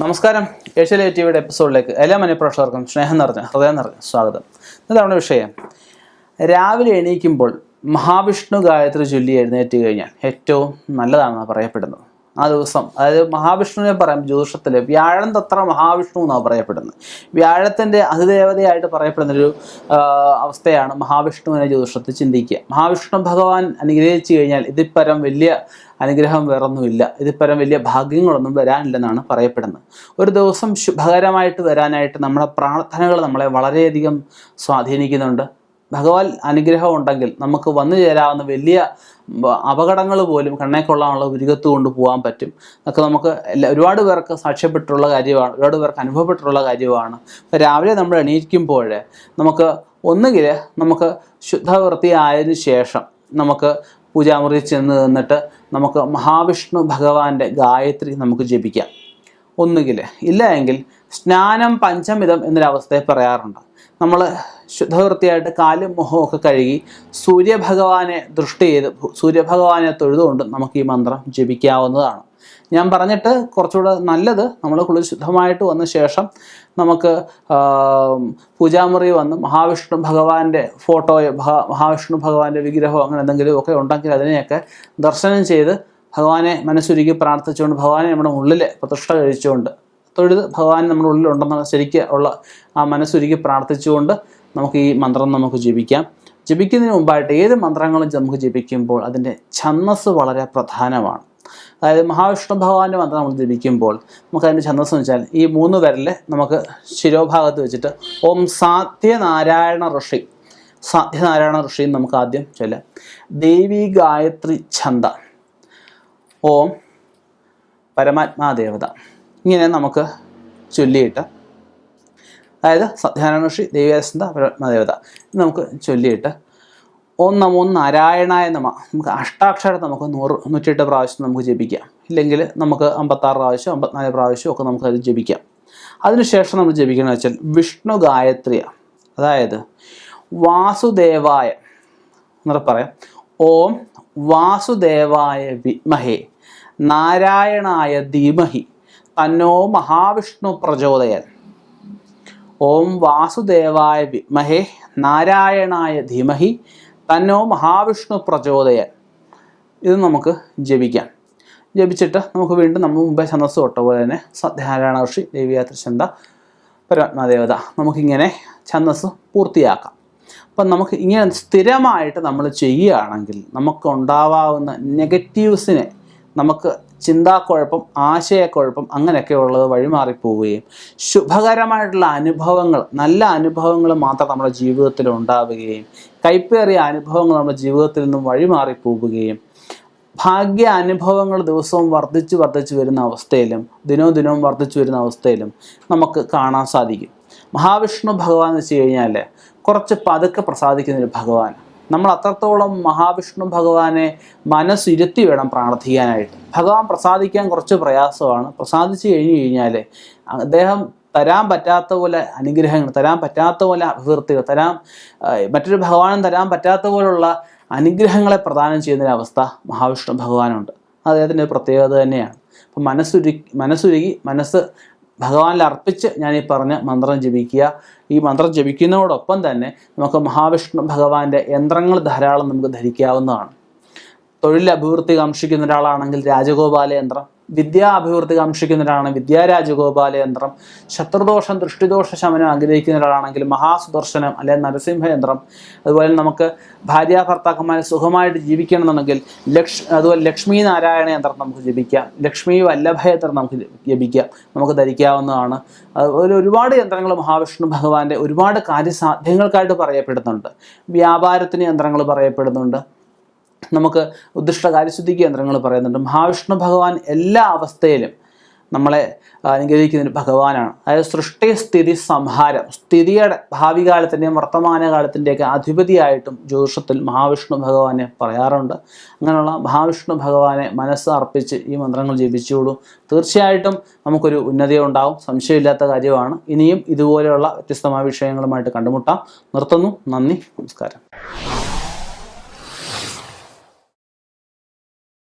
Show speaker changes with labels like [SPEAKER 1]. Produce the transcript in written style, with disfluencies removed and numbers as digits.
[SPEAKER 1] നമസ്കാരം. ഏഷ്യാനെറ്റ് ടിവിയുടെ എപ്പിസോഡിലേക്ക് എല്ലാ മനഃപ്രേക്ഷകർക്കും ഹൃദയം നിറഞ്ഞ സ്വാഗതം. ഇതാണ് വിഷയം. രാവിലെ എണീക്കുമ്പോൾ മഹാവിഷ്ണു ഗായത്രി ചൊല്ലി എഴുന്നേറ്റ് കഴിഞ്ഞാൽ ഏറ്റവും നല്ലതാണെന്ന് പറയപ്പെടുന്നത്. ആ ദിവസം, അതായത് മഹാവിഷ്ണുവിനെ പറയാം ജ്യോതിഷത്തിൽ വ്യാഴം തത്ര മഹാവിഷ്ണു എന്നാണ് പറയപ്പെടുന്നത്. വ്യാഴത്തിൻ്റെ അതിദേവതയായിട്ട് പറയപ്പെടുന്നൊരു അവസ്ഥയാണ് മഹാവിഷ്ണുവിനെ ജ്യോതിഷത്തിൽ ചിന്തിക്കുക. മഹാവിഷ്ണു ഭഗവാൻ അനുഗ്രഹിച്ചു കഴിഞ്ഞാൽ ഇതിപ്പരം വലിയ അനുഗ്രഹം വേറൊന്നുമില്ല, ഇതിപ്പരം വലിയ ഭാഗ്യങ്ങളൊന്നും വരാനില്ലെന്നാണ് പറയപ്പെടുന്നത്. ഒരു ദിവസം ശുഭകരമായിട്ട് വരാനായിട്ട് നമ്മുടെ പ്രാർത്ഥനകൾ നമ്മളെ വളരെയധികം സ്വാധീനിക്കുന്നുണ്ട്. ഭഗവാൻ അനുഗ്രഹം ഉണ്ടെങ്കിൽ നമുക്ക് വന്നു ചേരാവുന്ന വലിയ അപകടങ്ങൾ പോലും കണ്ണേക്കൊള്ളാനുള്ള ഉരുകത്ത് കൊണ്ട് പോകാൻ പറ്റും. അതൊക്കെ നമുക്ക് ഒരുപാട് പേർക്ക് സാക്ഷ്യപ്പെട്ടുള്ള കാര്യമാണ്, ഒരുപാട് പേർക്ക് അനുഭവപ്പെട്ടുള്ള കാര്യമാണ്. അപ്പോൾ രാവിലെ നമ്മൾ എണീക്കുമ്പോൾ നമുക്ക് ഒന്നുകിൽ നമുക്ക് ശുദ്ധവൃത്തിയായതിനു ശേഷം നമുക്ക് പൂജാമുറിയിൽ ചെന്ന് നിന്നിട്ട് നമുക്ക് മഹാവിഷ്ണു ഭഗവാന്റെ ഗായത്രി നമുക്ക് ജപിക്കാം. ഒന്നുകിൽ ഇല്ല എങ്കിൽ സ്നാനം പഞ്ചമിതം എന്നൊരവസ്ഥയെ പറയാറുണ്ട്. നമ്മൾ ശുദ്ധവൃത്തിയായിട്ട് കാലും മുഖമൊക്കെ കഴുകി സൂര്യഭഗവാനെ ദൃഷ്ടി ചെയ്ത് സൂര്യഭഗവാനെ തൊഴുതുകൊണ്ട് നമുക്ക് ഈ മന്ത്രം ജപിക്കാവുന്നതാണ്. ഞാൻ പറഞ്ഞിട്ട് കുറച്ചുകൂടെ നല്ലത് നമ്മൾ കുളിച്ച് ശുദ്ധമായിട്ട് വന്ന ശേഷം നമുക്ക് പൂജാമുറി വന്ന് മഹാവിഷ്ണു ഭഗവാന്റെ ഫോട്ടോയോ മഹാവിഷ്ണു ഭഗവാന്റെ വിഗ്രഹമോ അങ്ങനെ എന്തെങ്കിലുമൊക്കെ ഉണ്ടെങ്കിൽ അതിനെയൊക്കെ ദർശനം ചെയ്ത് ഭഗവാനെ മനസ്സുരുക്കി പ്രാർത്ഥിച്ചുകൊണ്ട് ഭഗവാനെ നമ്മുടെ ഉള്ളിൽ പ്രതിഷ്ഠ കഴിച്ചുകൊണ്ട് തൊഴുത് ഭഗവാൻ നമ്മുടെ ഉള്ളിലുണ്ടെന്നുള്ള ശരിക്ക് ഉള്ള ആ മനസ്സുരുക്കി പ്രാർത്ഥിച്ചുകൊണ്ട് നമുക്ക് ഈ മന്ത്രം നമുക്ക് ജപിക്കാം. ജപിക്കുന്നതിന് മുമ്പായിട്ട് ഏത് മന്ത്രങ്ങളും നമുക്ക് ജപിക്കുമ്പോൾ അതിൻ്റെ ഛന്ദസ് വളരെ പ്രധാനമാണ്. അതായത് മഹാവിഷ്ണു ഭഗവാന്റെ മന്ത്രം നമ്മൾ ജപിക്കുമ്പോൾ നമുക്കതിൻ്റെ ഛന്ദസ് എന്ന് വെച്ചാൽ ഈ 3 വിരലിൽ നമുക്ക് ശിരോഭാഗത്ത് വെച്ചിട്ട് ഓം സാധ്യനാരായണ ഋഷി നമുക്ക് ആദ്യം ചൊല്ലാം. ദേവി ഗായത്രി ഛന്ദ, ഓം പരമാത്മാ ദേവത, ഇങ്ങനെ നമുക്ക് ചൊല്ലിയിട്ട്, അതായത് സത്യാനാരായണ ഋഷി, ദേവീച്ഛന്ദ, പരമാത്മാദേവത നമുക്ക് ചൊല്ലിയിട്ട് ഓം നമോ നാരായണായ നമ നമുക്ക് അഷ്ടാക്ഷരം നമുക്ക് 108 പ്രാവശ്യം നമുക്ക് ജപിക്കാം. ഇല്ലെങ്കിൽ നമുക്ക് 56 പ്രാവശ്യം 54 പ്രാവശ്യം ഒക്കെ നമുക്കത് ജപിക്കാം. അതിനുശേഷം നമ്മൾ ജപിക്കണമെന്ന് വെച്ചാൽ വിഷ്ണു ഗായത്രിയ, അതായത് വാസുദേവായ എന്നൊക്കെ പറയാം. ഓം വാസുദേവായ വിദ്മഹേ നാരായണായ ധീമഹി തന്നോ മഹാവിഷ്ണു പ്രചോദയൻ. ഓം വാസുദേവായ വിദ്മഹേ നാരായണായ ധീമഹി തന്നോ മഹാവിഷ്ണു പ്രചോദയൻ. ഇത് നമുക്ക് ജപിക്കാം. ജപിച്ചിട്ട് നമുക്ക് വീണ്ടും നമ്മൾ മുമ്പേ ഛന്ദസ് തൊട്ട പോലെ തന്നെ സത്യാനാരായണ ഋഷി, ദേവീഗായത്രി ഛന്ദ, പരമാത്മാദേവത നമുക്കിങ്ങനെ ഛന്ദസ് പൂർത്തിയാക്കാം. അപ്പം നമുക്ക് ഇങ്ങനെ സ്ഥിരമായിട്ട് നമ്മൾ ചെയ്യുകയാണെങ്കിൽ നമുക്ക് ഉണ്ടാവാവുന്ന നെഗറ്റീവ്സിനെ, നമുക്ക് ചിന്താക്കുഴപ്പം, ആശയക്കുഴപ്പം അങ്ങനെയൊക്കെ ഉള്ളത് വഴിമാറിപ്പോവുകയും ശുഭകരമായിട്ടുള്ള അനുഭവങ്ങൾ, നല്ല അനുഭവങ്ങൾ മാത്രം നമ്മുടെ ജീവിതത്തിൽ ഉണ്ടാവുകയും കൈപ്പേറിയ അനുഭവങ്ങൾ നമ്മുടെ ജീവിതത്തിൽ നിന്നും വഴിമാറിപ്പോവുകയും ഭാഗ്യ അനുഭവങ്ങൾ ദിവസവും വർദ്ധിച്ചു വരുന്ന അവസ്ഥയിലും ദിനവും വർദ്ധിച്ചു വരുന്ന അവസ്ഥയിലും നമുക്ക് കാണാൻ സാധിക്കും. മഹാവിഷ്ണു ഭഗവാൻ എന്ന് വെച്ച് കഴിഞ്ഞാൽ കുറച്ച് പതുക്കെ പ്രസാദിക്കുന്നൊരു ഭഗവാൻ. നമ്മൾ അത്രത്തോളം മഹാവിഷ്ണു ഭഗവാനെ മനസ്സിരുത്തി വേണം പ്രാർത്ഥിക്കാനായിട്ട്. ഭഗവാൻ പ്രസാദിക്കാൻ കുറച്ച് പ്രയാസമാണ്. പ്രസാദിച്ചു കഴിഞ്ഞാൽ അദ്ദേഹം തരാൻ പറ്റാത്ത പോലെ അനുഗ്രഹങ്ങൾ, തരാൻ പറ്റാത്ത പോലെ അഭിവൃദ്ധികൾ, മറ്റൊരു ഭഗവാനും തരാൻ പറ്റാത്ത പോലുള്ള അനുഗ്രഹങ്ങളെ പ്രദാനം ചെയ്യുന്നൊരവസ്ഥ മഹാവിഷ്ണു ഭഗവാനുണ്ട്. അദ്ദേഹത്തിൻ്റെ പ്രത്യേകത തന്നെയാണ്. അപ്പം മനസ്സുരുകി മനസ്സ് ഭഗവാനിൽ അർപ്പിച്ച് ഞാൻ ഈ പറഞ്ഞ മന്ത്രം ജപിക്കുക. ഈ മന്ത്രം ജപിക്കുന്നതോടൊപ്പം തന്നെ നമുക്ക് മഹാവിഷ്ണു ഭഗവാന്റെ യന്ത്രങ്ങൾ ധാരാളം നമുക്ക് ധരിക്കാവുന്നതാണ്. തൊഴിൽ അഭിവൃദ്ധി കാക്ഷിക്കുന്ന ഒരാളാണെങ്കിൽ രാജഗോപാല യന്ത്രം, വിദ്യാ അഭിവൃദ്ധി കാക്ഷിക്കുന്ന ഒരാളാണെങ്കിൽ വിദ്യാരാജഗോപാല യന്ത്രം, ശത്രുദോഷം ദൃഷ്ടിദോഷ ശമനം ആഗ്രഹിക്കുന്ന ഒരാളാണെങ്കിൽ മഹാസുദർശനം അല്ലെങ്കിൽ നരസിംഹ യന്ത്രം, അതുപോലെ നമുക്ക് ഭാര്യാഭർത്താക്കന്മാരെ സുഖമായിട്ട് ജീവിക്കണമെന്നുണ്ടെങ്കിൽ അതുപോലെ ലക്ഷ്മി നാരായണ യന്ത്രം നമുക്ക് ജപിക്കാം. ലക്ഷ്മി വല്ലഭ യന്ത്രം നമുക്ക് ജപിക്കാം, നമുക്ക് ധരിക്കാവുന്നതാണ്. അതുപോലെ ഒരുപാട് യന്ത്രങ്ങൾ മഹാവിഷ്ണു ഭഗവാന്റെ ഒരുപാട് കാര്യസാധ്യങ്ങൾക്കായിട്ട് പറയപ്പെടുന്നുണ്ട്. വ്യാപാരത്തിന് യന്ത്രങ്ങൾ പറയപ്പെടുന്നുണ്ട്, നമുക്ക് ഉദ്ദിഷ്ട കാര്യശുദ്ധിക്ക് യന്ത്രങ്ങൾ പറയുന്നുണ്ട്. മഹാവിഷ്ണു ഭഗവാൻ എല്ലാ അവസ്ഥയിലും നമ്മളെ അനുഗ്രഹിക്കുന്നൊരു ഭഗവാനാണ്. അതായത് സൃഷ്ടി സ്ഥിതി സംഹാരം, സ്ഥിതിയുടെ ഭാവി കാലത്തിൻ്റെയും വർത്തമാനകാലത്തിൻ്റെയൊക്കെ അധിപതിയായിട്ടും ജ്യോതിഷത്തിൽ മഹാവിഷ്ണു ഭഗവാനെ പറയാറുണ്ട്. അങ്ങനെയുള്ള മഹാവിഷ്ണു ഭഗവാനെ മനസ്സ് അർപ്പിച്ച് ഈ മന്ത്രങ്ങൾ ജപിച്ചുകൊള്ളൂ. തീർച്ചയായിട്ടും നമുക്കൊരു ഉന്നതി ഉണ്ടാവും, സംശയമില്ലാത്ത കാര്യമാണ്. ഇനിയും ഇതുപോലെയുള്ള വ്യത്യസ്തമായ വിഷയങ്ങളുമായിട്ട് കണ്ടുമുട്ടാം. നിർത്തുന്നു. നന്ദി, നമസ്കാരം.